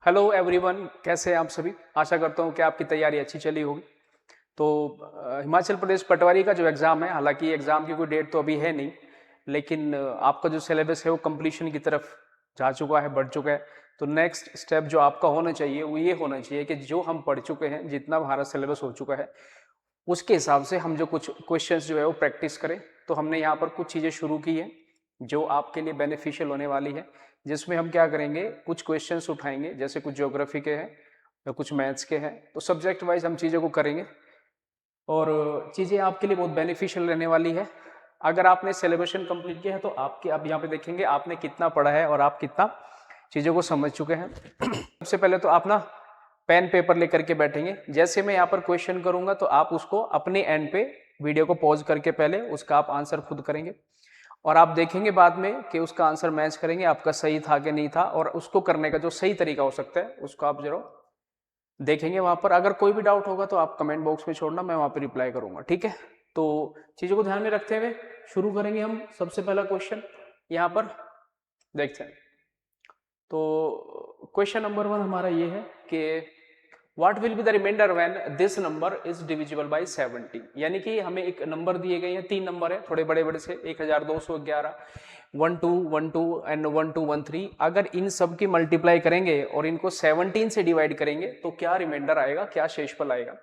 Hello everyone, कैसे हैं आप सभी। आशा करता हूं कि आपकी तैयारी अच्छी चली होगी। तो हिमाचल प्रदेश पटवारी का जो एग्ज़ाम है, हालांकि एग्ज़ाम की कोई डेट तो अभी है नहीं, लेकिन आपका जो सिलेबस है वो कंप्लीशन की तरफ जा चुका है, बढ़ चुका है। तो नेक्स्ट स्टेप जो आपका होना चाहिए वो ये होना चाहिए कि जो हम पढ़ चुके हैं, जितना हमारा सिलेबस हो चुका है, उसके हिसाब से हम जो कुछ क्वेश्चंस जो है वो प्रैक्टिस करें। तो हमने यहाँ पर कुछ चीज़ें शुरू की हैं जो आपके लिए बेनिफिशियल होने वाली है, जिसमें हम क्या करेंगे, कुछ क्वेश्चंस उठाएंगे, जैसे कुछ ज्योग्राफी के हैं या कुछ मैथ्स के हैं। तो सब्जेक्ट वाइज हम चीज़ों को करेंगे और चीज़ें आपके लिए बहुत बेनिफिशियल रहने वाली है। अगर आपने सिलेबेशन कंप्लीट किया है तो आप यहाँ पे देखेंगे आपने कितना पढ़ा है और आप कितना चीज़ों को समझ चुके हैं। सबसे पहले तो आप ना पेन पेपर लेकर के बैठेंगे। जैसे मैं यहाँ पर क्वेश्चन करूंगा तो आप उसको अपने एंड पे वीडियो को पॉज करके पहले उसका आप आंसर खुद करेंगे और आप देखेंगे बाद में कि उसका आंसर मैच करेंगे, आपका सही था कि नहीं था, और उसको करने का जो सही तरीका हो सकता है उसको आप जरूर देखेंगे वहां पर। अगर कोई भी डाउट होगा तो आप कमेंट बॉक्स में छोड़ना, मैं वहां पर रिप्लाई करूंगा, ठीक है। तो चीजों को ध्यान में रखते हुए शुरू करेंगे हम। सबसे पहला क्वेश्चन यहाँ पर देखते हैं। तो क्वेश्चन नंबर 1 हमारा ये है कि what will be the remainder when this number is divisible by 70। यानी कि हमें एक नंबर दिए गए हैं, 3 नंबर है थोड़े बड़े बड़े से, 1211, 1212 एंड 1213। अगर इन सब की मल्टीप्लाई करेंगे और इनको 17 से डिवाइड करेंगे तो क्या रिमाइंडर आएगा, क्या शेषफल आएगा।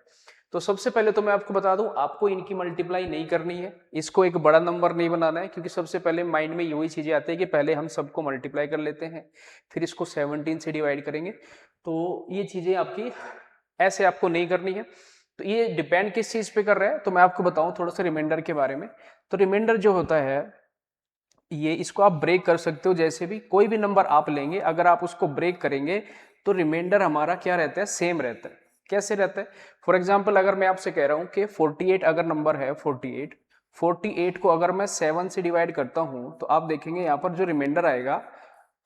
तो सबसे पहले तो मैं आपको बता दूं, आपको इनकी मल्टीप्लाई नहीं करनी है, इसको एक बड़ा नंबर नहीं बनाना है, क्योंकि सबसे पहले माइंड में यही चीजें आती है कि पहले हम सबको मल्टीप्लाई कर लेते हैं, फिर इसको 17 से डिवाइड करेंगे। तो ये चीजें आपकी ऐसे आपको नहीं करनी है। तो ये डिपेंड किस चीज पे कर रहा है, तो मैं आपको बताऊं थोड़ा सा रिमाइंडर के बारे में। तो रिमाइंडर जो होता है, ये इसको आप ब्रेक कर सकते हो। जैसे भी कोई भी नंबर आप लेंगे, अगर आप उसको ब्रेक करेंगे तो रिमाइंडर हमारा क्या रहता है, सेम रहता है। कैसे रहता है, फॉर एग्जाम्पल अगर मैं आपसे कह रहा हूं कि 48 अगर नंबर है, 48 को अगर मैं 7 से डिवाइड करता हूं तो आप देखेंगे यहां पर जो रिमाइंडर आएगा,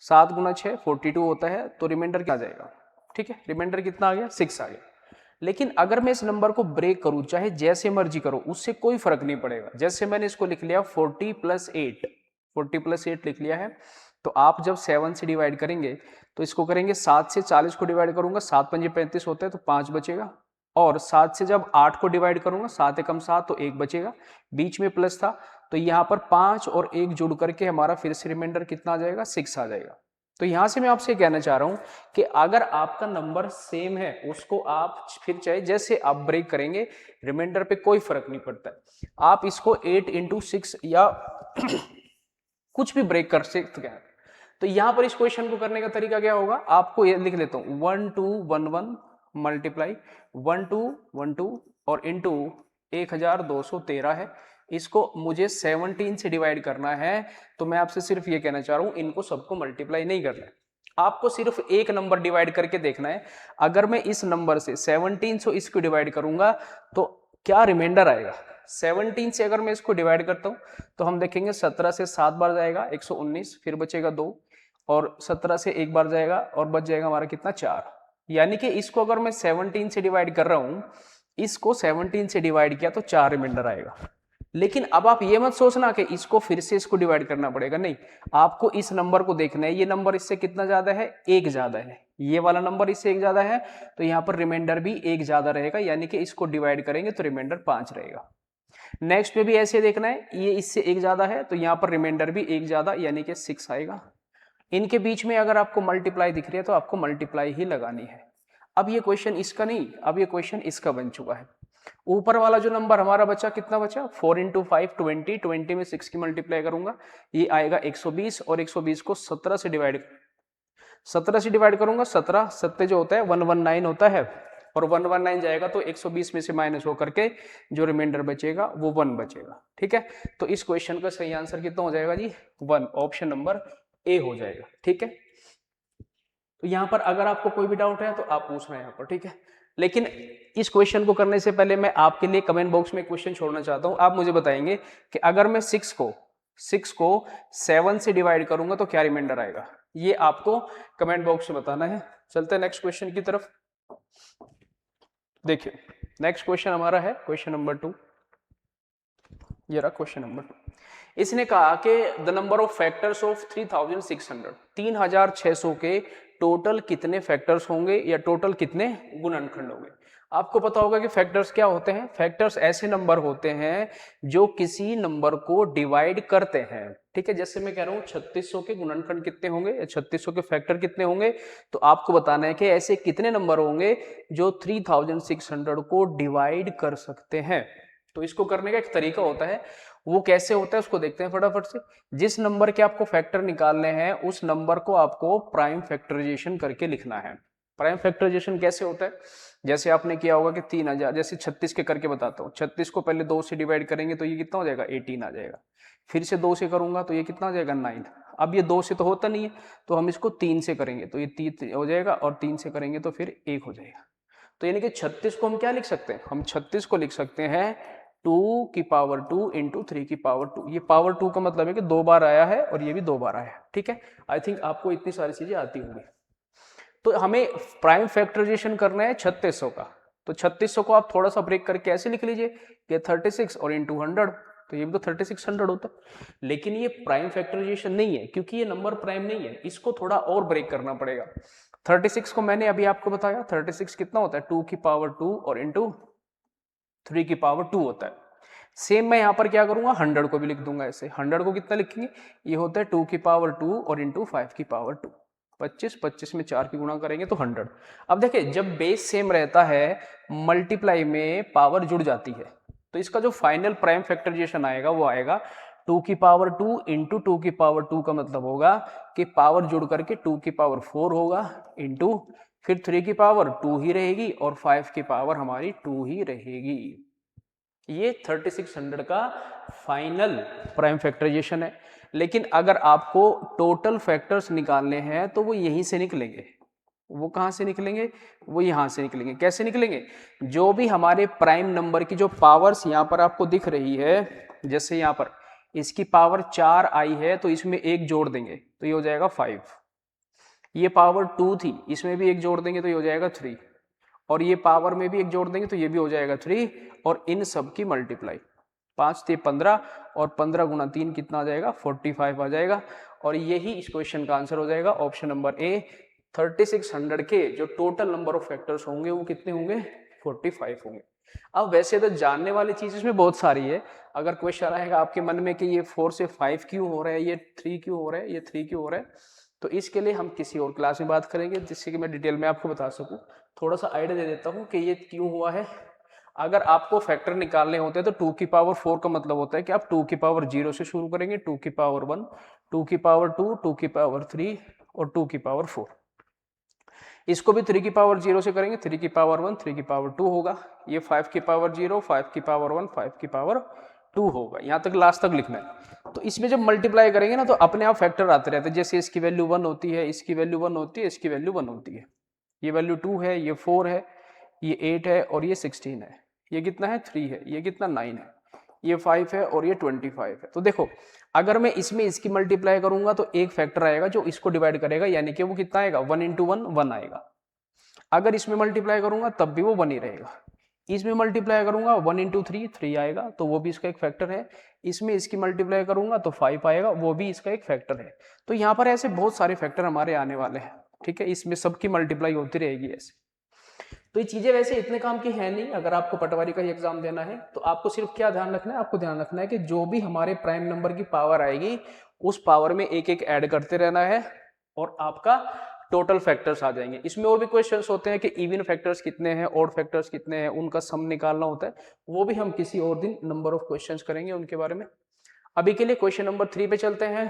7 गुना 6 42 होता है, तो रिमाइंडर क्या आ जाएगा, ठीक है। रिमाइंडर कितना आ गया, 6 आ गया। लेकिन अगर मैं इस नंबर को ब्रेक करूं, चाहे जैसे मर्जी करो, उससे कोई फर्क नहीं पड़ेगा। जैसे मैंने इसको लिख लिया 40+8 लिख लिया है, तो आप जब 7 से डिवाइड करेंगे तो इसको करेंगे 7 से 40 को डिवाइड करूंगा, 7 पंजे 35 होता है तो 5 बचेगा। और 7 से जब 8 को डिवाइड करूंगा, 7 एकम 7 तो 1 बचेगा, बीच में प्लस था, तो यहाँ पर 5 और 1 जुड़ करके हमारा फिर से रिमाइंडर कितना आ जाएगा, 6 आ जाएगा। तो यहां से मैं आपसे कहना चाह रहा हूं कि अगर आपका नंबर सेम है, उसको आप फिर चाहे जैसे आप ब्रेक करेंगे, रिमाइंडर पे कोई फर्क नहीं पड़ता है। आप इसको 8 इंटू 6 या कुछ भी ब्रेक कर सकते हैं। तो यहां पर इस क्वेश्चन को करने का तरीका क्या होगा, आपको ये लिख लेता हूं, 1211 मल्टीप्लाई 1212 और इंटू 1213 है। इसको मुझे 17 से डिवाइड करना है। तो मैं आपसे सिर्फ ये कहना चाह रहा हूं, इनको सबको मल्टीप्लाई नहीं करना है, आपको सिर्फ एक नंबर डिवाइड करके देखना है। अगर मैं इस नंबर से 17 से इसको डिवाइड करूंगा तो क्या रिमाइंडर आएगा। 17 से अगर मैं इसको डिवाइड करता हूं तो हम देखेंगे 17 से 7 बार जाएगा 119, फिर बचेगा 2, और 17 से एक बार जाएगा और बच जाएगा हमारा कितना, 4। यानी कि इसको अगर मैं 17 से डिवाइड कर रहा हूं, इसको 17 से डिवाइड किया तो 4 रिमाइंडर आएगा। लेकिन अब आप ये मत सोचना कि इसको फिर से इसको डिवाइड करना पड़ेगा, नहीं, आपको इस नंबर को देखना है, ये नंबर इससे कितना ज्यादा है, 1 ज्यादा है, ये वाला नंबर इससे 1 ज्यादा है, तो यहाँ पर रिमाइंडर भी 1 ज्यादा रहेगा, यानी कि इसको डिवाइड करेंगे तो रिमाइंडर 5 रहेगा। नेक्स्ट में भी ऐसे देखना है, ये इससे 1 ज्यादा है तो यहाँ पर रिमाइंडर भी 1 ज्यादा, यानी कि 6 आएगा। इनके बीच में अगर आपको मल्टीप्लाई दिख रही है तो आपको मल्टीप्लाई ही लगानी है। अब ये क्वेश्चन इसका नहीं, अब ये क्वेश्चन इसका बन चुका है। ऊपर वाला जो नंबर हमारा बचा, कितना बचा, 4 इंटू 5 20, 20 में 6 की मल्टीप्लाई करूंगा, ये आएगा 120, और 120 को 17 से डिवाइड करूंगा, 17 सत्ते जो होता है 119 होता है, और 119 जाएगा तो 120 में से माइनस होकर के जो रिमाइंडर बचेगा वो 1 बचेगा, ठीक है। तो इस क्वेश्चन का सही आंसर कितना हो जाएगा जी, 1, ऑप्शन नंबर ए हो जाएगा, ठीक है। तो यहां पर अगर आपको कोई भी डाउट है तो आप पूछना है यहाँ पर, ठीक है। लेकिन इस क्वेश्चन को करने से पहले मैं आपके लिए कमेंट बॉक्स में क्वेश्चन छोड़ना चाहता हूं। आप मुझे बताएंगे कि अगर मैं 6 को 7 से डिवाइड करूंगा तो क्या रिमाइंडर आएगा, ये आपको कमेंट बॉक्स में बताना है। चलते हैं नेक्स्ट क्वेश्चन की तरफ। देखिए नेक्स्ट क्वेश्चन हमारा है क्वेश्चन नंबर 2। ये रहा क्वेश्चन नंबर 2। इसने कहा कि the number of factors of 3600, 3600 के टोटल कितने फैक्टर्स होंगे या टोटल कितने गुणनखंड होंगे। आपको पता होगा कि फैक्टर्स क्या होते हैं। फैक्टर्स ऐसे नंबर होते हैं जो किसी नंबर को डिवाइड करते हैं, ठीक है। जैसे मैं कह रहा हूं 3600 के गुणनखंड कितने होंगे या 3600 के फैक्टर कितने होंगे, तो आपको बताना है कि ऐसे कितने नंबर होंगे जो 3600 को डिवाइड कर सकते हैं। तो इसको करने का एक तरीका होता है, वो कैसे होता है उसको देखते हैं फटाफट से। जिस नंबर के आपको फैक्टर निकालने हैं उस नंबर को आपको प्राइम फैक्टराइजेशन करके लिखना है। प्राइम फैक्टराइजेशन कैसे होता है, जैसे आपने किया होगा कि 3000, जैसे 36 के करके बताता हूँ। 36 को पहले 2 से डिवाइड करेंगे तो ये कितना हो जाएगा 18 आ जाएगा। फिर से 2 से करूंगा तो ये कितना हो जाएगा 9। अब ये 2 से तो होता नहीं है तो हम इसको 3 से करेंगे तो ये 3 हो जाएगा, और 3 से करेंगे तो फिर 1 हो जाएगा। तो यानी कि 36 को हम क्या लिख सकते हैं, हम 36 को लिख सकते हैं 2 की पावर 2 इंटू 3 की पावर 2। ये पावर 2 का मतलब है कि 2 बार आया है और ये भी 2 बार आया है, ठीक है। आई थिंक आपको इतनी सारी चीजें आती होंगी। तो हमें प्राइम फैक्टराइजेशन करना है 3600 का, तो 3600 को आप थोड़ा सा ब्रेक करके ऐसे लिख लीजिए कि 36 और इंटू 100, तो ये भी तो 3600 होता है। लेकिन ये प्राइम फैक्टराइजेशन नहीं है क्योंकि ये नंबर प्राइम नहीं है, इसको थोड़ा और ब्रेक करना पड़ेगा। 36 को मैंने अभी आपको बताया 36 कितना होता है 2 की पावर 2 और इंटू 3 की पावर 2 होता है। सेम मैं यहां पर क्या करूंगा 100 को भी लिख दूंगा ऐसे। 100 को कितना लिखेंगे, ये होता है 2 की पावर 2 और इंटू 5 की पावर 2। 25 में 4 की गुणा करेंगे तो 100। अब देखिए जब बेस सेम रहता है मल्टीप्लाई में पावर जुड़ जाती है, तो इसका जो फाइनल प्राइम फैक्टराइजेशन आएगा वो आएगा 2 की पावर 2 इंटू 2 की पावर 2 का मतलब होगा कि पावर जुड़ करके 2 की पावर 4 होगा इंटू फिर 3 की पावर 2 ही रहेगी और 5 की पावर हमारी 2 ही रहेगी। ये 3600 का फाइनल प्राइम फैक्टराइजेशन है। लेकिन अगर आपको टोटल फैक्टर्स निकालने हैं तो वो यहीं से निकलेंगे। वो कहां से निकलेंगे, वो यहां से निकलेंगे। कैसे निकलेंगे, जो भी हमारे प्राइम नंबर की जो पावर्स यहां पर आपको दिख रही है, जैसे यहां पर इसकी पावर 4 आई है तो इसमें एक जोड़ देंगे तो ये हो जाएगा 5। ये पावर 2 थी, इसमें भी एक जोड़ देंगे तो ये हो जाएगा 3, और ये पावर में भी एक जोड़ देंगे तो ये भी हो जाएगा 3, और इन सब की मल्टीप्लाई 5 थे 15 और 15 गुना 3 कितना आ जाएगा 45 आ जाएगा। और यही इस क्वेश्चन का आंसर हो जाएगा ऑप्शन नंबर ए। 3600 के जो टोटल नंबर ऑफ फैक्टर्स होंगे वो कितने होंगे 45 होंगे। अब वैसे तो जानने वाली चीज इसमें बहुत सारी है। अगर क्वेश्चन आएगा आपके मन में कि ये 4 से 5 क्यों हो रहा है, ये 3 क्यों हो रहा है, ये 3 क्यों हो रहा है, तो इसके लिए हम किसी और क्लास में बात करेंगे जिससे कि मैं डिटेल में आपको बता सकूं। थोड़ा सा आइडिया दे देता हूं कि ये क्यों हुआ है। अगर आपको फैक्टर निकालने होते हैं तो 2 की पावर 4 का मतलब होता है कि आप 2 की पावर 0 से शुरू करेंगे, 2 की पावर 1, 2 की पावर 2, 2 की पावर 3 और 2 की पावर 4। इसको भी 3 की पावर 0 से करेंगे, 3 की पावर 1, 3 की पावर 2 होगा। ये 5 की पावर 0, 5 की पावर 1, 5 की पावर 2 होगा। यहां तक लास्ट तक लिखना है। तो इसमें जब मल्टीप्लाई करेंगे ना तो अपने आप फैक्टर आते रहते हैं। जैसे इसकी वैल्यू 1 होती है, इसकी वैल्यू 1 होती है, इसकी वैल्यू 1 होती है। ये वैल्यू 2 है, ये 4 है, ये 8 है और ये 16 है। ये कितना है 3 है, ये कितना 9 है, ये 5 है और ये 25 है। तो देखो अगर मैं इसमें इसकी मल्टीप्लाई करूंगा तो एक फैक्टर आएगा जो इसको डिवाइड करेगा, यानी कि वो कितना आएगा 1 इंटू 1 1 आएगा। अगर इसमें मल्टीप्लाई करूंगा तब भी वो 1 ही रहेगा। इसमें मल्टीप्लाई करूंगा 1 इंटू 3 3 आएगा तो वो भी इसका एक फैक्टर है। इसमें इसकी मल्टीप्लाई करूंगा तो 5 आएगा, वो भी इसका एक फैक्टर है। तो यहाँ पर ऐसे बहुत सारे फैक्टर हमारे आने वाले हैं, ठीक है। इसमें सबकी मल्टीप्लाई होती रहेगी ऐसे। तो ये चीजें वैसे इतने काम की है नहीं। अगर आपको पटवारी का ही एग्जाम देना है तो आपको सिर्फ क्या ध्यान रखना है, आपको ध्यान रखना है कि जो भी हमारे प्राइम नंबर की पावर आएगी उस पावर में एक एक ऐड करते रहना है और आपका टोटल फैक्टर्स आ जाएंगे। इसमें और भी क्वेश्चंस होते हैं कि इवन फैक्टर्स कितने हैं, ऑड फैक्टर्स कितने हैं, उनका सम निकालना होता है। वो भी हम किसी और दिन नंबर ऑफ क्वेश्चंस करेंगे उनके बारे में। अभी के लिए क्वेश्चन नंबर 3 पे चलते हैं।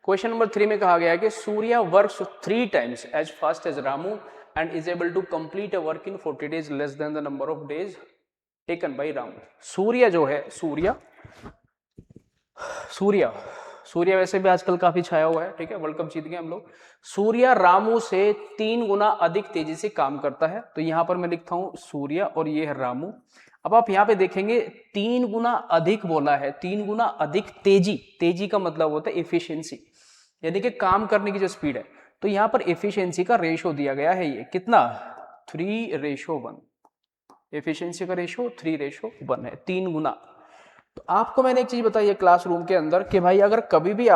क्वेश्चन नंबर 3 में कहा गया है कि Surya works 3 times as fast as Ramu and is able to complete a work in 40 days less than the number of days taken by Ramu। सूर्य जो है, सूर्य वैसे भी आजकल काफी छाया हुआ है, ठीक है, वर्ल्ड कप जीत गए हम लोग। सूर्य रामू से 3 गुना अधिक तेजी से काम करता है। तो यहां पर मैं लिखता हूं सूर्य और ये है रामू। अब आप यहां पे देखेंगे 3 गुना अधिक बोला है, 3 गुना अधिक तेजी का मतलब होता है एफिशिएंसी, यानी कि काम करने की जो स्पीड है। तो यहां पर एफिशिएंसी का रेशो दिया गया है, ये कितना 3:1। एफिशिएंसी का रेशो 3:1 है, 3 गुना। तो आपको मैंने एक चीज बताई है क्लासरूम के अंदर कि भाई अगर कभी भी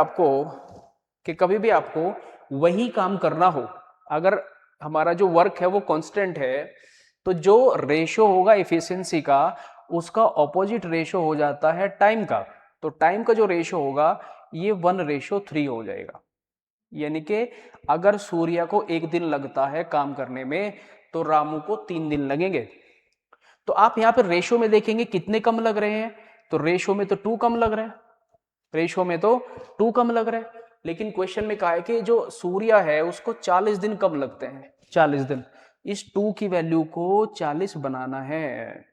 आपको वही काम करना हो, अगर हमारा जो वर्क है वो कांस्टेंट है, तो जो रेशो होगा एफिशिएंसी का उसका ऑपोजिट रेशो हो जाता है टाइम का। तो टाइम का जो रेशो होगा ये 1:3 हो जाएगा। यानी कि अगर सूर्या को 1 दिन लगता है काम करने में तो रामू को 3 दिन लगेंगे। तो आप यहां पर रेशो में देखेंगे कितने कम लग रहे हैं, तो रेशो में तो 2 कम लग रहे हैं, रेशो में तो 2 कम लग रहे हैं। लेकिन क्वेश्चन में कहा है कि जो सूर्या है उसको 40 दिन कम लगते हैं, 40 दिन। इस 2 की वैल्यू को 40 बनाना है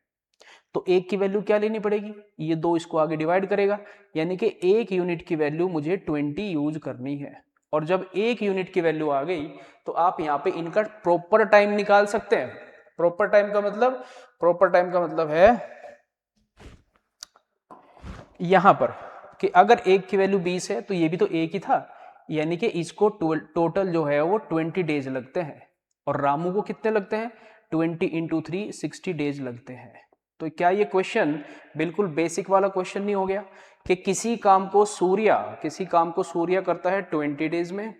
तो 1 की वैल्यू क्या लेनी पड़ेगी, ये 2 इसको आगे डिवाइड करेगा, यानी कि 1 यूनिट की वैल्यू मुझे 20 यूज करनी है। और जब 1 यूनिट की वैल्यू आ गई तो आप यहाँ पे इनका प्रॉपर टाइम निकाल सकते हैं। प्रॉपर टाइम का मतलब है यहां पर कि अगर 1 की वैल्यू 20 है तो ये भी तो 1 ही था, यानी कि इसको टोटल जो है वो 20 डेज लगते हैं। और रामू को कितने लगते हैं, 20 × 3 60 डेज लगते हैं। तो क्या ये क्वेश्चन बिल्कुल बेसिक वाला क्वेश्चन नहीं हो गया कि किसी काम को सूर्या करता है 20 डेज में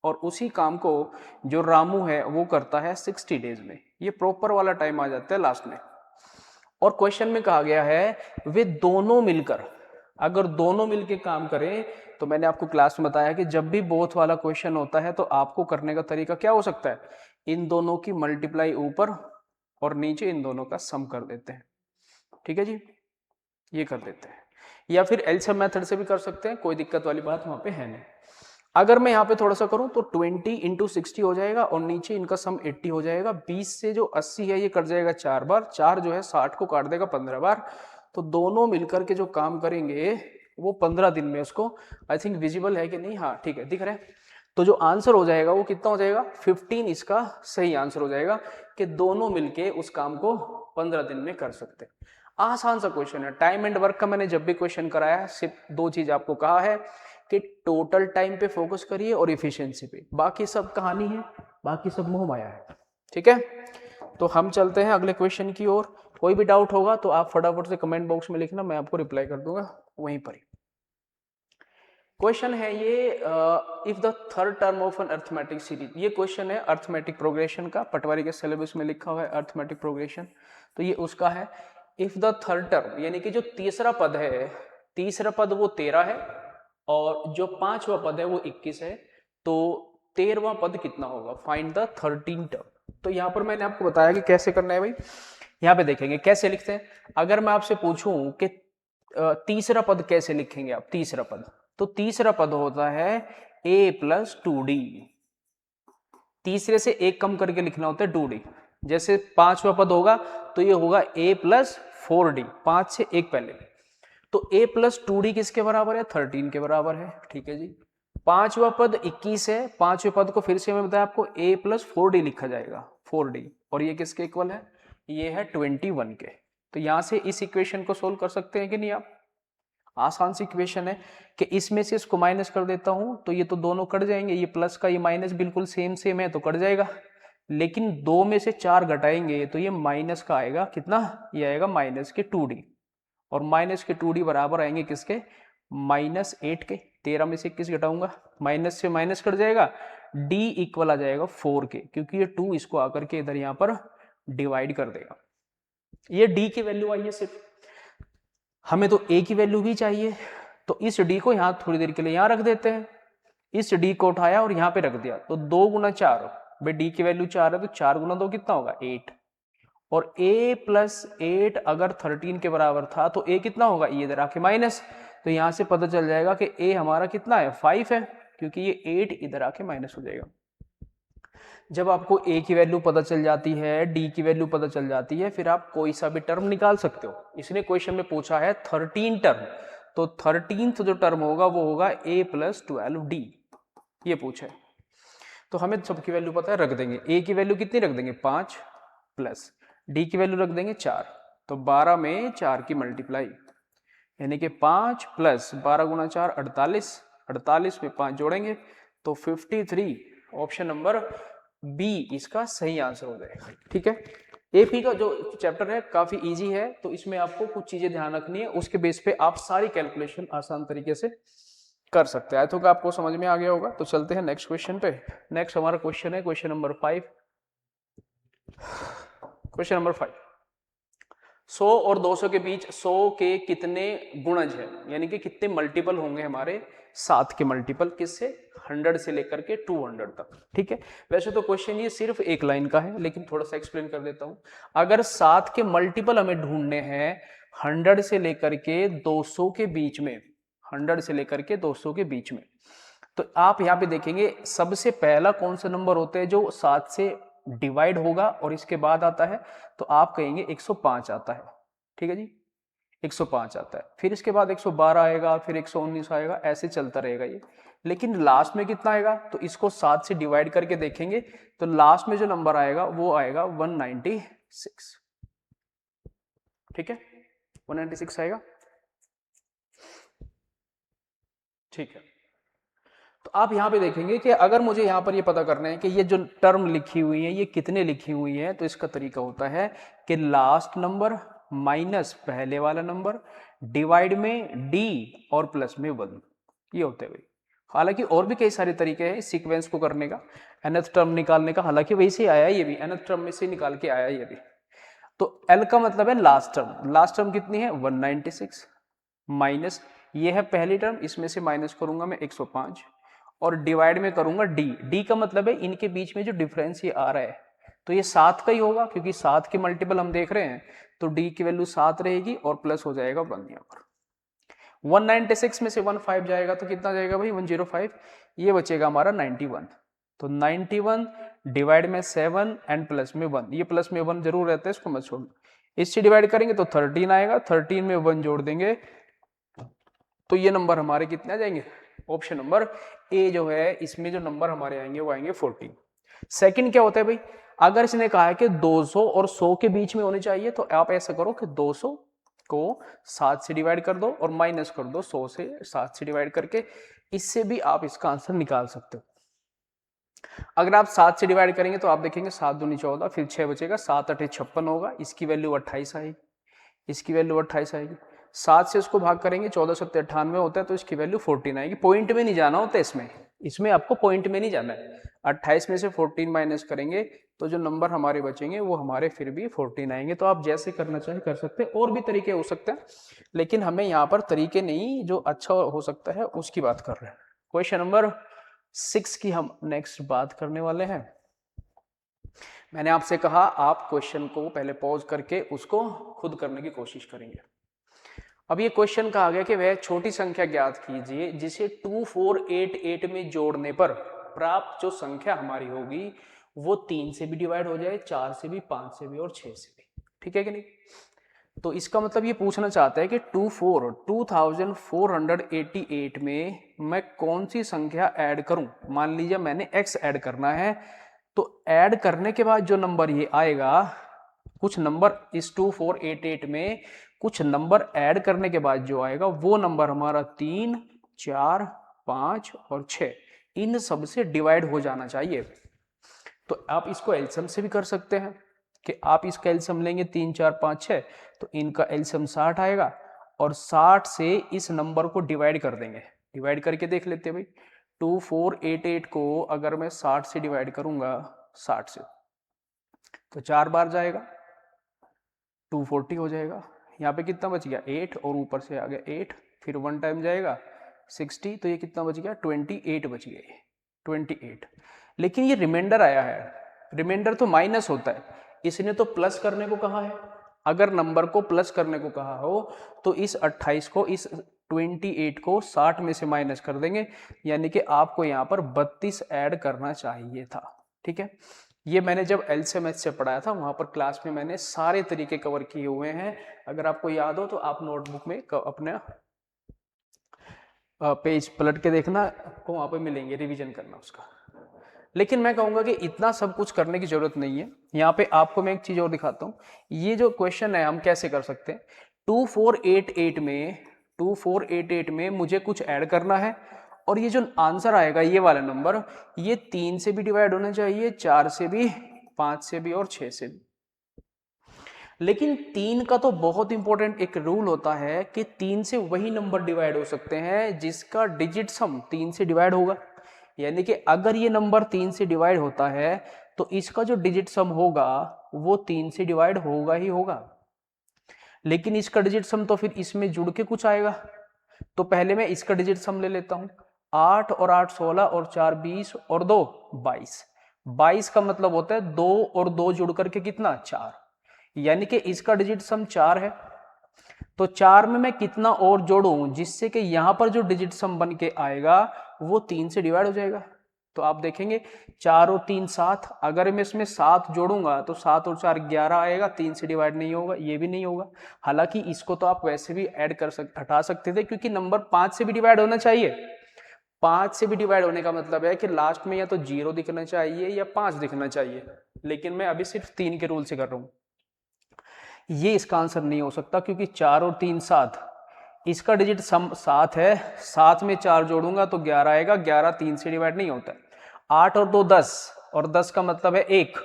और उसी काम को जो रामू है वो करता है 60 डेज में। ये प्रॉपर वाला टाइम आ जाता है लास्ट में। और क्वेश्चन में कहा गया है वे दोनों मिलकर, अगर दोनों मिलकर काम करें, तो मैंने आपको क्लास में बताया कि जब भी बोथ वाला क्वेश्चन होता है तो आपको करने का तरीका क्या हो सकता है, इन दोनों की मल्टीप्लाई ऊपर और नीचे इन दोनों का सम कर देते हैं। ठीक है जी, ये कर देते हैं, या फिर एलसीएम मेथड से भी कर सकते हैं, कोई दिक्कत वाली बात वहां पे है नहीं। अगर मैं यहाँ पे थोड़ा सा करूं तो 20 × 60 हो जाएगा और नीचे इनका सम 80 हो जाएगा। 20 से जो 80 है ये कट जाएगा 4 बार, 4 जो है 60 को काट देगा 15 बार। तो दोनों मिलकर के जो काम करेंगे वो 15 दिन में, उसको आई थिंक विजिबल है कि नहीं, हाँ ठीक है दिख रहा है। तो जो आंसर हो जाएगा वो कितना हो जाएगा, 15 इसका सही आंसर हो जाएगा कि दोनों मिलके उस काम को 15 दिन में कर सकते हैं। आसान सा क्वेश्चन है। टाइम एंड वर्क का मैंने जब भी क्वेश्चन कराया सिर्फ 2 चीज आपको कहा है कि टोटल टाइम पे फोकस करिए और इफिशियंसी पे, बाकी सब कहानी है, बाकी सब मोह माया है। ठीक है, तो हम चलते हैं अगले क्वेश्चन की ओर। कोई भी डाउट होगा तो आप फटाफट से कमेंट बॉक्स में लिखना, मैं आपको रिप्लाई कर दूंगा वहीं पर ही। क्वेश्चन है ये, if the third term of an arithmetic series, ये क्वेश्चन है अर्थमेटिक प्रोग्रेशन का, पटवारी के सिलेबस में लिखा हुआ है अर्थमेटिक प्रोग्रेशन, तो ये उसका है। इफ द थर्ड टर्म यानी कि जो तीसरा पद है, तीसरा पद वो 13 है और जो 5वां पद है वो 21 है, तो 13वां पद कितना होगा, फाइंड द 13 टर्म। तो यहाँ पर मैंने आपको बताया कि कैसे करना है भाई, यहाँ पे देखेंगे कैसे लिखते हैं। अगर मैं आपसे पूछूं कि तीसरा पद कैसे लिखेंगे आप, तीसरा पद, तो तीसरा पद होता है a + 2d, तीसरे से एक कम करके लिखना होता है 2d। जैसे 5वां पद होगा तो ये होगा a + 4d, 5 से एक पहले, तो a + 2d किसके बराबर है, 13 के बराबर है। ठीक है जी, 5वां पद 21 है, 5वें पद को फिर से मैं बताया आपको a + 4d लिखा जाएगा, 4d, और ये किसके इक्वल है, ये है 21 के। तो यहां से इस इक्वेशन को सोल्व कर सकते हैं कि नहीं आप, आसान सी इक्वेशन है कि इसमें से इसको माइनस कर देता हूं तो ये तो दोनों कट जाएंगे, ये प्लस का ये माइनस बिल्कुल सेम है तो कट जाएगा, लेकिन 2 में से 4 घटाएंगे तो ये माइनस का आएगा, कितना, ये आएगा माइनस के 2d, और माइनस के 2d बराबर आएंगे किसके, -8 के। 13 में से 21 घटाऊंगा, माइनस से माइनस कट जाएगा, d इक्वल आ जाएगा 4 के, क्योंकि ये 2 इसको आकर के इधर यहाँ पर डिवाइड कर देगा। ये d की वैल्यू आई है, सिर्फ हमें तो a की वैल्यू भी चाहिए, तो इस d को यहाँ थोड़ी देर के लिए यहाँ रख देते हैं, इस d को उठाया और यहाँ पे रख दिया, तो 2 × 4, भाई d की वैल्यू 4 है तो 4 × 2 कितना होगा, 8, और a + 8 अगर 13 के बराबर था तो a कितना होगा, ये इधर आके माइनस, तो यहाँ से पता चल जाएगा कि a हमारा कितना है, 5 है, क्योंकि ये 8 इधर आके माइनस हो जाएगा। जब आपको a की वैल्यू पता चल जाती है, d की वैल्यू पता चल जाती है, फिर आप कोई सा भी टर्म निकाल सकते हो। इसने क्वेश्चन में पूछा है 13 टर्म, तो 13th जो टर्म होगा वो होगा a + 12d, ये पूछा है। तो हमें सबकी वैल्यू पता है, रख देंगे। a की वैल्यू कितनी रख देंगे, 5, प्लस d की वैल्यू रख देंगे 4, तो 12 में 4 की मल्टीप्लाई, यानी कि 5 + 12 × 4 48, 48 में 5 जोड़ेंगे तो 53, ऑप्शन नंबर बी इसका सही आंसर हो जाएगा। ठीक है, एपी का जो चैप्टर है काफी इजी है, तो इसमें आपको कुछ चीजें ध्यान रखनी है, उसके बेस पे आप सारी कैलकुलेशन आसान तरीके से कर सकते हैं। आई थिंक आपको समझ में आ गया होगा। तो चलते हैं नेक्स्ट क्वेश्चन पे। नेक्स्ट हमारा क्वेश्चन है क्वेश्चन नंबर 5। क्वेश्चन नंबर 5, 100 और 200 के बीच 100 के कितने गुणज है, यानी कि कितने मल्टीपल होंगे हमारे 7 के मल्टीपल, किससे, 100 से लेकर के 200 तक। ठीक है, वैसे तो क्वेश्चन ये सिर्फ एक लाइन का है, लेकिन थोड़ा सा एक्सप्लेन कर देता हूं। अगर 7 के मल्टीपल हमें ढूंढने हैं 100 से लेकर के 200 के बीच में, 100 से लेकर के 200 के बीच में, तो आप यहां पे देखेंगे सबसे पहला कौन सा नंबर होता है जो 7 से डिवाइड होगा और इसके बाद आता है, तो आप कहेंगे 105 आता है। ठीक है जी, 105 आता है। फिर इसके बाद 112 आएगा, फिर 119 आएगा, ऐसे चलता रहेगा ये। लेकिन लास्ट में कितना आएगा, तो इसको 7 से डिवाइड करके देखेंगे, तो लास्ट में जो नंबर आएगा वो आएगा 196। ठीक है, 196 आएगा। ठीक है, तो आप यहां पे देखेंगे कि अगर मुझे यहां पर ये पता करना है कि ये जो टर्म लिखी हुई है ये कितने लिखी हुई है, तो इसका तरीका होता है कि लास्ट नंबर माइनस पहले वाला नंबर डिवाइड में डी और प्लस में 1, ये होता है भाई। हालांकि और भी कई सारे तरीके हैं इस सीक्वेंस को करने का, nth टर्म निकालने का, हालांकि वही से आया ये भी, nth टर्म में से निकाल के आया ये भी। तो L का मतलब है लास्ट टर्म, लास्ट टर्म कितनी है 196 माइनस ये है पहली टर्म, इसमें से माइनस करूंगा मैं 105 और डिवाइड में करूंगा डी। डी का मतलब है इनके बीच में जो डिफरेंस ये आ रहा है, तो ये 7 का ही होगा क्योंकि 7 के मल्टीपल हम देख रहे हैं, तो डी की वैल्यू 7 रहेगी और प्लस हो जाएगा 1 यहाँ पर। 196 में से 15 जाएगा तो कितना जाएगा भाई 105, ये बचेगा हमारा 91। तो 91 डिवाइड में 7 एंड प्लस में 1, ये प्लस में 1 जरूर रहता है, इसको मत छोड़ना। इससे डिवाइड करेंगे तो 13 आएगा, 13 में 1 जोड़ देंगे तो ये नंबर हमारे कितने आ जाएंगे, ऑप्शन नंबर ए जो है इसमें जो नंबर हमारे आएंगे वो आएंगे 14। सेकंड क्या होता है भाई, अगर इसने कहा है कि 200 और 100 के बीच में होने चाहिए, तो आप ऐसा करो कि 200 को 7 से डिवाइड कर दो और माइनस कर दो 100 से, 7 से डिवाइड करके, इससे भी आप इसका आंसर निकाल सकते हो। अगर आप 7 से डिवाइड करेंगे तो आप देखेंगे 7 दूनी 14, फिर 6 बचेगा, 7 8 56 होगा, इसकी वैल्यू 28 आएगी, इसकी वैल्यू 28 आएगी। 7 से उसको भाग करेंगे 14 7 98 होता है, तो इसकी वैल्यू 14 आएगी। पॉइंट में नहीं जाना होता है इसमें आपको पॉइंट में नहीं जाना है। 28 में से 14 माइनस करेंगे तो जो नंबर हमारे बचेंगे वो हमारे फिर भी 14 आएंगे। तो आप जैसे करना चाहे कर सकते हैं, और भी तरीके हो सकते हैं, लेकिन हमें यहाँ पर तरीके नहीं, जो अच्छा हो सकता है उसकी बात कर रहे हैं। क्वेश्चन नंबर 6 की हम नेक्स्ट बात करने वाले हैं। मैंने आपसे कहा आप क्वेश्चन को पहले पॉज करके उसको खुद करने की कोशिश करेंगे। अब ये क्वेश्चन कहा गया कि वह छोटी संख्या ज्ञात कीजिए जिसे 2488 में जोड़ने पर प्राप्त जो संख्या हमारी होगी वो 3 से भी डिवाइड हो जाए, 4 से भी, 5 से भी और 6 से भी। ठीक है कि नहीं? तो इसका मतलब ये पूछना चाहता है कि 2488 में मैं कौन सी संख्या ऐड करूं। मान लीजिए मैंने x ऐड करना है, तो ऐड करने के बाद जो नंबर ये आएगा, कुछ नंबर इस 2488 में कुछ नंबर ऐड करने के बाद जो आएगा वो नंबर हमारा 3, 4, 5 और 6 इन सब से डिवाइड हो जाना चाहिए। तो आप इसको एलसीएम से भी कर सकते हैं कि आप इसका एलसीएम लेंगे 3, 4, 5, 6, तो इनका एलसीएम 60 आएगा और 60 से इस नंबर को डिवाइड कर देंगे। डिवाइड करके देख लेते हैं भाई, 2488 को अगर मैं 60 से डिवाइड करूंगा, 60 से, तो 4 बार जाएगा, 240 हो जाएगा। यहाँ पे कितना बच गया 8 और ऊपर से आ गया 8, फिर 1 टाइम जाएगा 60, तो ये कितना बच गया 28 बच गया, 28। लेकिन ये रिमाइंडर आया है, रिमाइंडर तो माइनस होता है, इसने तो प्लस करने को कहा है। अगर नंबर को प्लस करने को कहा हो तो इस 28 को, इस 28 को 60 में से माइनस कर देंगे, यानी कि आपको यहाँ पर 32 ऐड करना चाहिए था। ठीक है, ये मैंने जब एलसीएम से पढ़ाया था, वहां पर क्लास में मैंने सारे तरीके कवर किए हुए हैं। अगर आपको याद हो तो आप नोटबुक में अपने पेज पलट के देखना, आपको वहां पे मिलेंगे, रिवीजन करना उसका। लेकिन मैं कहूंगा कि इतना सब कुछ करने की जरूरत नहीं है। यहाँ पे आपको मैं एक चीज और दिखाता हूँ, ये जो क्वेश्चन है हम कैसे कर सकते हैं। 2488 में मुझे कुछ ऐड करना है और ये जो आंसर आएगा ये वाला नंबर, ये 3 से भी डिवाइड होना चाहिए, 4 से भी, 5 से भी और 6 से भी। लेकिन 3 का तो बहुत इंपॉर्टेंट एक रूल होता है कि 3 से वही नंबर डिवाइड हो सकते हैं जिसका डिजिट सम 3 से डिवाइड होगा। यानी कि अगर ये नंबर 3 से डिवाइड होता है तो इसका जो डिजिट सम होगा वो 3 से डिवाइड होगा ही होगा। लेकिन इसका डिजिट सम तो फिर इसमें जुड़ के कुछ आएगा। तो पहले मैं इसका डिजिट सम ले लेता हूं। 8 और 8 16 और 4 20 और 2 22। 22 का मतलब होता है 2 और 2 जुड़ करके कितना 4। यानी कि इसका डिजिट सम 4 है। तो 4 में मैं कितना और जोड़ूं जिससे कि यहां पर जो डिजिट सम बन के आएगा वो 3 से डिवाइड हो जाएगा। तो आप देखेंगे 4 और 3 7, अगर मैं इसमें 7 जोड़ूंगा तो 7 और 4 11 आएगा, 3 से डिवाइड नहीं होगा, ये भी नहीं होगा। हालांकि इसको तो आप वैसे भी ऐड कर हटा सकते थे क्योंकि नंबर 5 से भी डिवाइड होना चाहिए। 5 से भी डिवाइड होने का मतलब है कि लास्ट में या तो 0 दिखना चाहिए या 5 दिखना चाहिए, लेकिन मैं अभी सिर्फ 3 के रूल से कर रहा हूं। ये इसका आंसर नहीं हो सकता क्योंकि 4 और 3 7, इसका डिजिट सम 7 है। 7 में 4 जोड़ूंगा तो 11 आएगा, 11 3 से डिवाइड नहीं होता। 8 और 2 10, और 10 का मतलब है 1,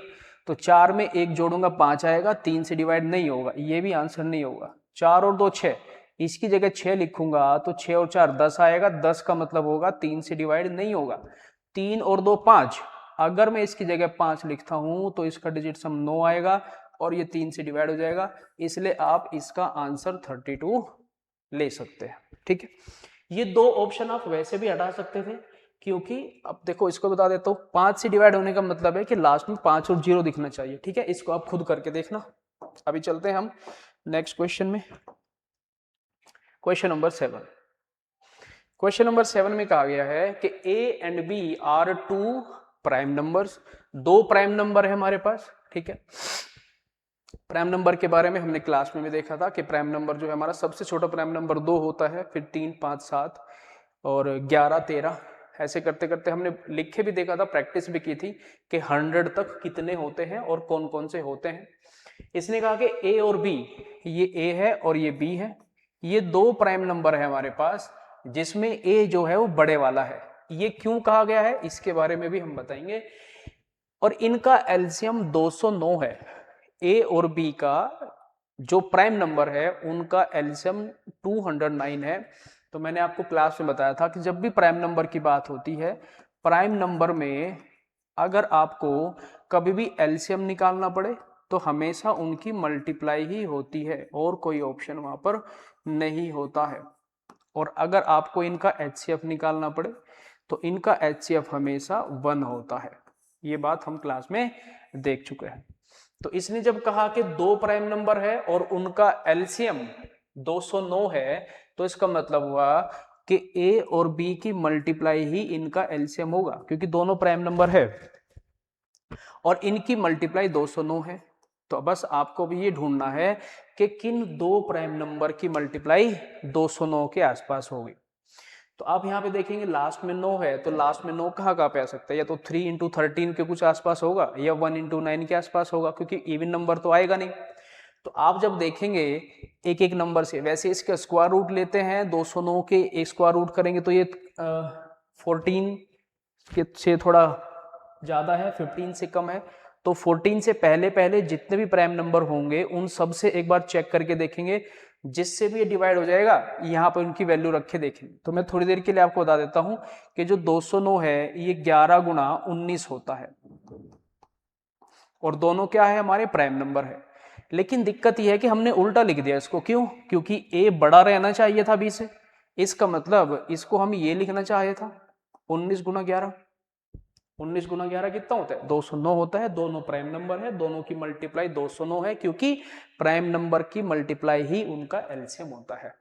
तो 4 में 1 जोड़ूंगा 5 आएगा, 3 से डिवाइड नहीं होगा, ये भी आंसर नहीं होगा। 4 और 2 6, इसकी जगह 6 लिखूंगा तो 6 और 4 10 आएगा, 10 का मतलब होगा 3 से डिवाइड नहीं होगा। 3 और 2 5, अगर मैं इसकी जगह 5 लिखता हूं तो इसका डिजिट सम 9 आएगा और ये 3 से डिवाइड हो जाएगा। इसलिए आप इसका आंसर 32 ले सकते हैं। ठीक है, ये 2 ऑप्शन आप वैसे भी हटा सकते थे क्योंकि अब देखो इसको बता देता हूं, 5 से डिवाइड होने का मतलब है कि लास्ट में 5 और 0 दिखना चाहिए। ठीक है, इसको आप खुद करके देखना। अभी चलते हैं हम नेक्स्ट क्वेश्चन में। Question number 7। क्वेश्चन नंबर 7 में कहा गया है कि A and B are 2 prime numbers. 2 prime number है हमारे पास। ठीक है, प्राइम नंबर के बारे में हमने क्लास में भी देखा था कि प्राइम नंबर जो है हमारा सबसे छोटा प्राइम नंबर 2 होता है, फिर 3 5 7 और 11 13, ऐसे करते करते हमने लिख के भी देखा था, प्रैक्टिस भी की थी कि 100 तक कितने होते हैं और कौन कौन से होते हैं। इसने कहा कि A और B, ये A है और ये B है, ये 2 प्राइम नंबर है हमारे पास जिसमें A जो है वो बड़े वाला है। ये क्यों कहा गया है इसके बारे में भी हम बताएंगे। और इनका एलसीएम 209 है। A और B का जो प्राइम नंबर है उनका एलसीएम 209 है। तो मैंने आपको क्लास में बताया था कि जब भी प्राइम नंबर की बात होती है, प्राइम नंबर में अगर आपको कभी भी एलसीएम निकालना पड़े तो हमेशा उनकी मल्टीप्लाई ही होती है और कोई ऑप्शन वहां पर नहीं होता है। और अगर आपको इनका एचसीएफ निकालना पड़े तो इनका एचसीएफ हमेशा 1 होता है। ये बात हम क्लास में देख चुके हैं। तो इसने जब कहा कि 2 प्राइम नंबर है और उनका एलसीएम 209 है, तो इसका मतलब हुआ कि A और B की मल्टीप्लाई ही इनका एलसीएम होगा क्योंकि दोनों प्राइम नंबर है और इनकी मल्टीप्लाई 209 है। तो बस आपको भी ये ढूंढना है कि किन 2 प्राइम नंबर की मल्टीप्लाई 209 के आसपास होगी। तो आप यहाँ पे देखेंगे लास्ट में 9 है, तो लास्ट में 9 कहाँ पे आ सकता है, या तो 3 इंटू 13 के कुछ आसपास होगा या 1 इंटू 9 के आसपास होगा क्योंकि इवन नंबर तो आएगा नहीं। तो आप जब देखेंगे एक एक नंबर से, वैसे इसका स्क्वायर रूट लेते हैं 209 के, एक स्क्वायर रूट करेंगे तो ये 14 के से थोड़ा ज्यादा है, 15 से कम है। तो 14 से पहले पहले जितने भी प्राइम नंबर होंगे उन सब से एक बार चेक करके देखेंगे, जिससे भी ये डिवाइड हो जाएगा यहाँ पर उनकी वैल्यू रखे देखेंगे। तो मैं थोड़ी देर के लिए आपको बता देता हूं कि जो 209 है ये 11 गुणा 19 होता है और दोनों क्या है हमारे प्राइम नंबर है। लेकिन दिक्कत यह है कि हमने उल्टा लिख दिया इसको। क्यों? क्योंकि A बड़ा रहना चाहिए था B से। इसका मतलब इसको हम ये लिखना चाहिए था 19 गुणा 11। 19 गुना 11 कितना होता है? 209 होता है। दोनों प्राइम नंबर है, दोनों की मल्टीप्लाई 209 है क्योंकि प्राइम नंबर की मल्टीप्लाई ही उनका एलसीएम होता है।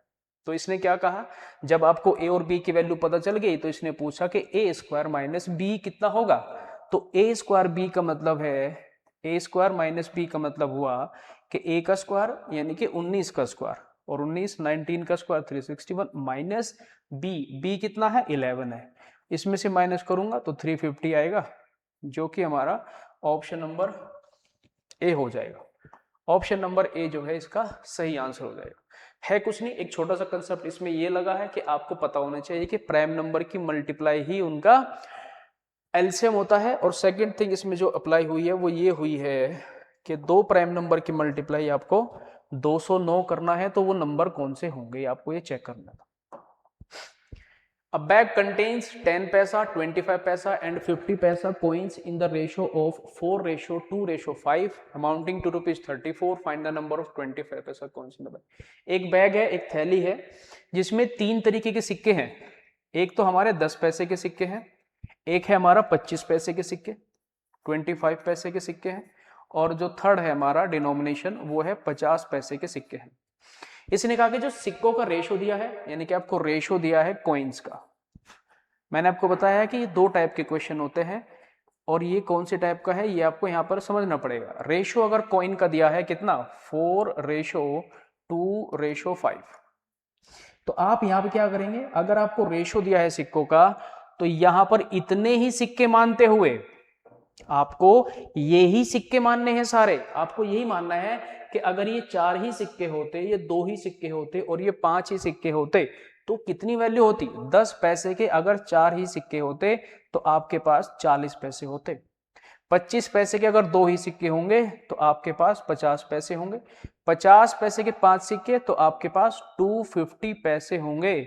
तो इसने क्या कहा, जब आपको ए और बी की वैल्यू पता चल गई तो इसने पूछा कि ए स्क्वायर माइनस बी कितना होगा। तो ए स्क्वायर बी का मतलब है, ए स्क्वायर माइनस बी का मतलब हुआ कि ए का स्क्वायर यानी कि 19 का स्क्वायर, और 19 19 का स्क्वायर 361 माइनस बी, बी कितना है 11 है, इसमें से माइनस करूंगा तो 350 आएगा जो कि हमारा ऑप्शन नंबर ए हो जाएगा। ऑप्शन नंबर ए जो है इसका सही आंसर हो जाएगा। है कुछ नहीं, एक छोटा सा कंसेप्ट इसमें ये लगा है कि आपको पता होना चाहिए कि प्राइम नंबर की मल्टीप्लाई ही उनका एलसीएम होता है। और सेकंड थिंग इसमें जो अप्लाई हुई है वो ये हुई है कि दो प्राइम नंबर की मल्टीप्लाई आपको 209 करना है तो वो नंबर कौन से होंगे, आपको ये चेक करना था। A bag contains 10 paisa, 25 paisa and 50 paisa coins in the ratio of 4:2:5 amounting to ₹34. Find the number of 25 paisa coins in the bag. एक बैग है, एक थैली है जिसमें तीन तरीके के सिक्के हैं। एक तो हमारे 10 पैसे के सिक्के हैं, एक है हमारा 25 पैसे के सिक्के, 25 पैसे के सिक्के हैं, और जो थर्ड है हमारा डिनोमिनेशन वो है 50 पैसे के सिक्के हैं। इसने कहा कि जो सिक्कों का रेशो दिया है, यानी कि आपको रेशो दिया है कॉइन्स का। मैंने आपको बताया है कि ये दो टाइप के क्वेश्चन होते हैं और ये कौन से टाइप का है ये आपको यहां पर समझना पड़ेगा। रेशो अगर कॉइन का दिया है कितना 4:2:5, तो आप यहां पे क्या करेंगे, अगर आपको रेशो दिया है सिक्कों का तो यहां पर इतने ही सिक्के मानते हुए आपको ये ही सिक्के मानने हैं सारे। आपको यही मानना है कि अगर ये 4 ही सिक्के होते, ये 2 ही सिक्के होते और ये 5 ही सिक्के होते तो कितनी वैल्यू होती। 10 पैसे के अगर 4 ही सिक्के होते तो आपके पास 40 पैसे होते। 25 पैसे के अगर 2 ही सिक्के होंगे तो आपके पास 50 पैसे होंगे। 50 पैसे के 5 सिक्के तो आपके पास 250 पैसे होंगे।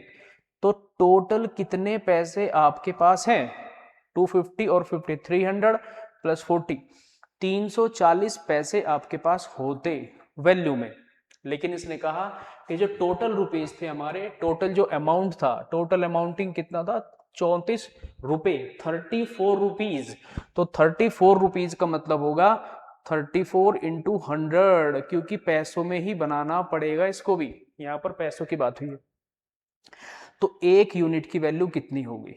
तो टोटल कितने पैसे आपके पास हैं, 250 और 50 300 प्लस 40 340 पैसे आपके पास होते वैल्यू में। लेकिन इसने कहा कि जो टोटल रुपीज थे हमारे, टोटल जो अमाउंट था, टोटल अमाउंटिंग कितना था 34 रुपए, 34 रुपीज। तो 34 रुपीज का मतलब होगा 34 इंटू 100, क्योंकि पैसों में ही बनाना पड़ेगा इसको भी, यहां पर पैसों की बात हुई है। तो एक यूनिट की वैल्यू कितनी होगी,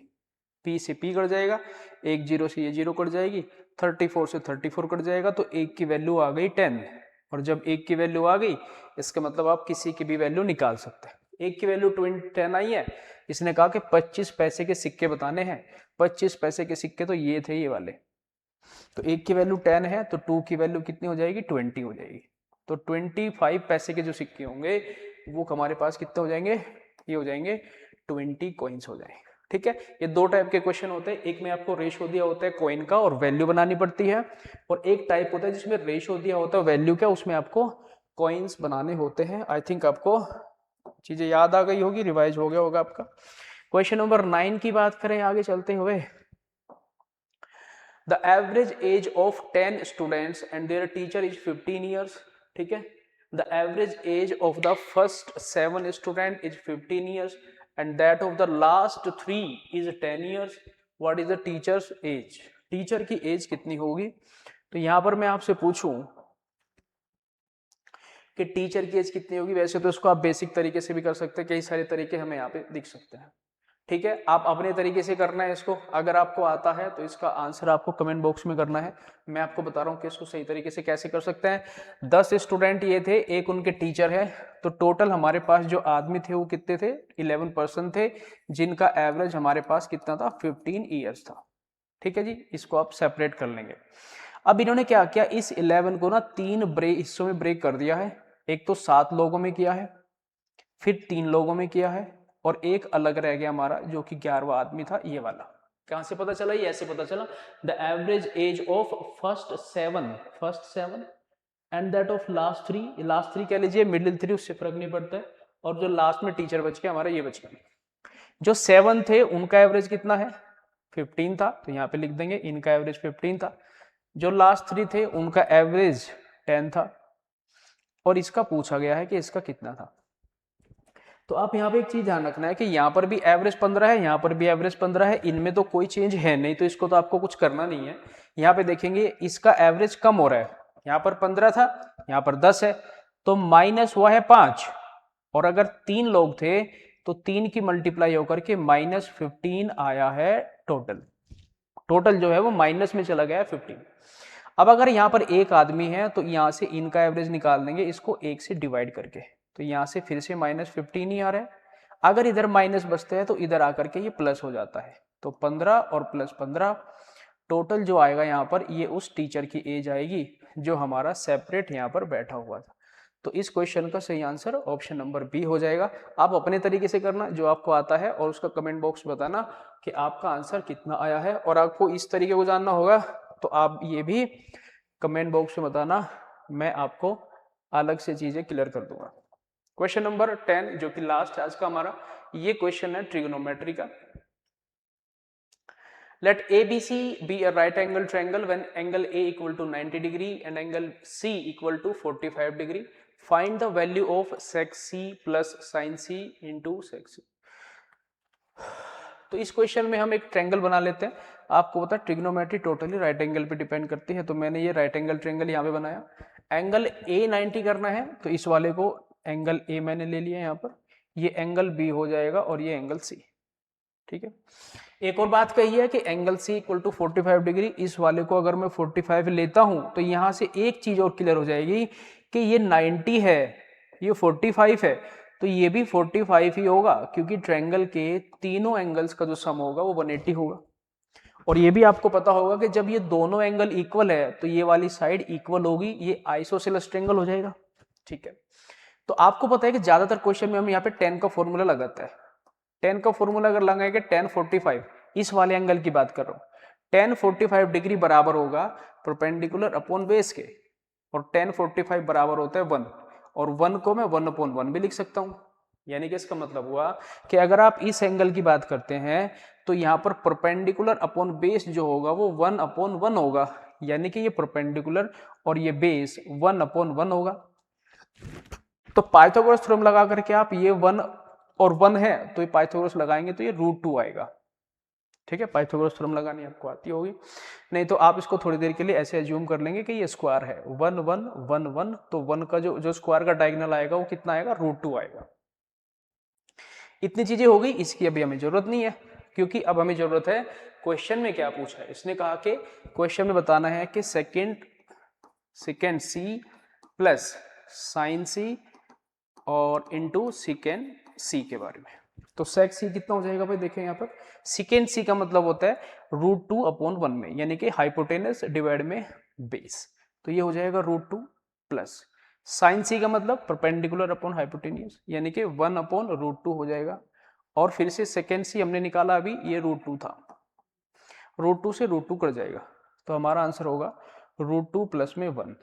पी से पी कट जाएगा, एक जीरो से ये जीरो कट जाएगी, 34 से 34 कट जाएगा, तो एक की वैल्यू आ गई 10। और जब एक की वैल्यू आ गई इसका मतलब आप किसी की भी वैल्यू निकाल सकते हैं। एक की वैल्यू 10 आई है, इसने कहा कि 25 पैसे के सिक्के बताने हैं। 25 पैसे के सिक्के तो ये थे, ये वाले। तो एक की वैल्यू 10 है तो 2 की वैल्यू कितनी हो जाएगी 20 हो जाएगी। तो 25 पैसे के जो सिक्के होंगे वो हमारे पास कितने हो जाएंगे, ये हो जाएंगे 20 कॉइन्स हो जाएंगे। ठीक है, ये दो टाइप के क्वेश्चन होते हैं। एक में आपको रेशो दिया होता है कॉइन का और वैल्यू बनानी पड़ती है, और एक टाइप होता है जिसमें रेशो दिया होता है वैल्यू का, उसमें आपको कॉइन्स बनाने होते हैं। आई थिंक आपको चीजें याद आ गई होगी, रिवाइज हो गया होगा आपका। क्वेश्चन नंबर 9 की बात करें आगे चलते हुए। The average age of 10 students and there teacher is 15 years. ठीक है, the average age of the first 7 student is 15 years and that of the last 3 is 10 years. What is the teacher's age? Teacher की as कितनी होगी। तो यहां पर मैं आपसे पूछूं कि टीचर की एज कितनी होगी, वैसे तो इसको आप बेसिक तरीके से भी कर सकते हैं, कई सारे तरीके हमें यहाँ पे दिख सकते हैं। ठीक है, आप अपने तरीके से करना है इसको। अगर आपको आता है तो इसका आंसर आपको कमेंट बॉक्स में करना है। मैं आपको बता रहा हूँ कि इसको सही तरीके से कैसे कर सकते हैं। 10 स्टूडेंट ये थे, एक उनके टीचर है, तो टोटल हमारे पास जो आदमी थे वो कितने थे 11 पर्सन थे, जिनका एवरेज हमारे पास कितना था 15 ईयर्स था। ठीक है जी, इसको आप सेपरेट कर लेंगे। अब इन्होंने क्या किया, इस 11 को ना 3 हिस्सों में ब्रेक कर दिया है। एक तो 7 लोगों में किया है, फिर 3 लोगों में किया है, और एक अलग रह गया हमारा जो कि 11वां आदमी था, ये वाला। कहां से पता चला, ये ऐसे पता चला। The average age of first 7 and that of last 3 कह लीजिए, मिडिल 3 उससे फर्क नहीं पड़ता है, और जो लास्ट में टीचर बच गया हमारा, ये बच गया। जो 7 थे उनका एवरेज कितना है 15 था, तो यहाँ पे लिख देंगे इनका एवरेज 15 था। जो लास्ट 3 थे उनका एवरेज 10 था, और इसका पूछा गया है कि इसका कितना था। तो आप यहाँ पे एक चीज ध्यान रखना है कि यहाँ पर भी एवरेज 15 है, यहाँ पर भी एवरेज 15 है, इनमें तो कोई चेंज है नहीं, तो इसको तो आपको कुछ करना नहीं है। यहाँ पे देखेंगे इसका एवरेज कम हो रहा है, यहाँ पर 15 था, यहाँ पर 10 है, तो माइनस हुआ है 5, और अगर 3 लोग थे तो 3 की मल्टीप्लाई होकर के -15 आया है टोटल जो है वो माइनस में चला गया है 15। अब अगर यहाँ पर एक आदमी है तो यहाँ से इनका एवरेज निकाल देंगे, इसको 1 से डिवाइड करके, तो यहाँ से फिर से -15 ही आ रहा है। अगर इधर माइनस बचते हैं तो इधर आकर के ये प्लस हो जाता है, तो 15 और प्लस 15 टोटल जो आएगा यहाँ पर, ये उस टीचर की एज आएगी जो हमारा सेपरेट यहाँ पर बैठा हुआ था। तो इस क्वेश्चन का सही आंसर ऑप्शन नंबर बी हो जाएगा। आप अपने तरीके से करना जो आपको आता है, और उसका कमेंट बॉक्स में बताना कि आपका आंसर कितना आया है। और आपको इस तरीके को जानना होगा तो आप ये भी कमेंट बॉक्स में बताना मैं आपको अलग से चीजें क्लियर कर दूंगा। क्वेश्चन नंबर 10 जो कि लास्ट आज का हमारा, ये क्वेश्चन है ट्रिग्नोमेट्री का। Let ABC be a right angle triangle when angle A equal to 90 degree and angle C equal to 45 degree. Find the value of sec C plus sin C into sec C. तो इस question में हम एक triangle बना लेते हैं। आपको पता है ट्रिग्नोमेट्री टोटली राइट एंगल पे डिपेंड करती है, तो मैंने ये राइट एंगल ट्रायंगल यहाँ पे बनाया। एंगल A 90 करना है तो इस वाले को एंगल A मैंने ले लिया यहाँ पर, ये एंगल B हो जाएगा और ये एंगल C। ठीक है, एक और बात कही है कि angle C equal to 45 degree, इस वाले को अगर मैं 45 लेता हूं तो यहां से एक चीज और क्लियर हो जाएगी कि ये 90 है, ये 45 है, तो ये भी 45 ही होगा, क्योंकि ट्रायंगल के तीनों एंगल्स का जो सम होगा वो 180 होगा। और ये भी आपको पता होगा कि जब ये दोनों एंगल इक्वल है तो ये वाली साइड इक्वल होगी, ये आइसोसेलेस ट्रायंगल हो जाएगा। ठीक है, तो आपको पता है कि ज्यादातर क्वेश्चन में हम यहाँ पे 10 का फॉर्मूला लगाते हैं। 10 का फॉर्मूला अगर लगाएंगे 10 45, इस वाले एंगल की बात कर रहा हूं, 10 45 डिग्री बराबर होगा परपेंडिकुलर अपॉन बेस के, और 10 45 बराबर होता है 1, और 1 को मैं 1/1 भी लिख सकता हूं। यानी कि इसका मतलब हुआ कि अगर आप इस एंगल की बात करते हैं तो यहां पर परपेंडिकुलर अपॉन बेस जो होगा वो 1/1 होगा, यानी कि ये परपेंडिकुलर और ये बेस 1/1 होगा। तो पाइथागोरस थ्योरम लगा करके आप ये 1 और 1 है तो ये पाइथागोरस लगाएंगे तो ये √2 आएगा। ठीक है, पाइथागोरस थ्योरम लगानी आपको आती होगी, नहीं तो आप इसको थोड़ी देर के लिए ऐसे एज्यूम कर लेंगे कि ये स्क्वायर है 1 1 1 1, तो 1 का जो स्क्वायर का डायगोनल आएगा वो कितना आएगा, √2 आएगा। इतनी चीजें हो गई, इसकी अभी हमें जरूरत नहीं है, क्योंकि अब हमें जरूरत है क्वेश्चन में क्या पूछा है। इसने कहा कि क्वेश्चन में बताना है कि सेकेंड सी प्लस साइन सी और इंटू सेकेंड सी के बारे में। तो सेक सी कितना हो जाएगा भाई, देखें यहाँ पर सेकेंड सी का मतलब होता है √2/1 में, यानी कि हाइपोटेनस डिवाइड में बेस, तो ये हो जाएगा √2 प्लस साइन सी का मतलब परपेंडिकुलर अपॉन हाइपोटेनियस, यानी कि 1/√2 हो जाएगा। और फिर से सेकेंड सी हमने निकाला अभी, ये √2 था, √2 से √2 कट जाएगा, तो हमारा आंसर होगा √2 प्लस में 1,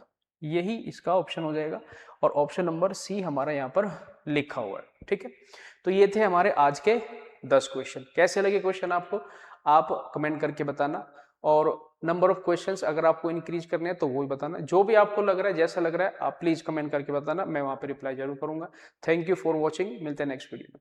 यही इसका ऑप्शन हो जाएगा। और ऑप्शन नंबर सी हमारा यहाँ पर लिखा हुआ है। ठीक है, तो ये थे हमारे आज के 10 क्वेश्चन। कैसे लगे क्वेश्चन आपको, आप कमेंट करके बताना, और नंबर ऑफ क्वेश्चंस अगर आपको इंक्रीज करने हैं तो वो भी बताना, जो भी आपको लग रहा है, जैसा लग रहा है आप प्लीज कमेंट करके बताना, मैं वहां पे रिप्लाई जरूर करूंगा। थैंक यू फॉर वॉचिंग, मिलते हैं नेक्स्ट वीडियो में।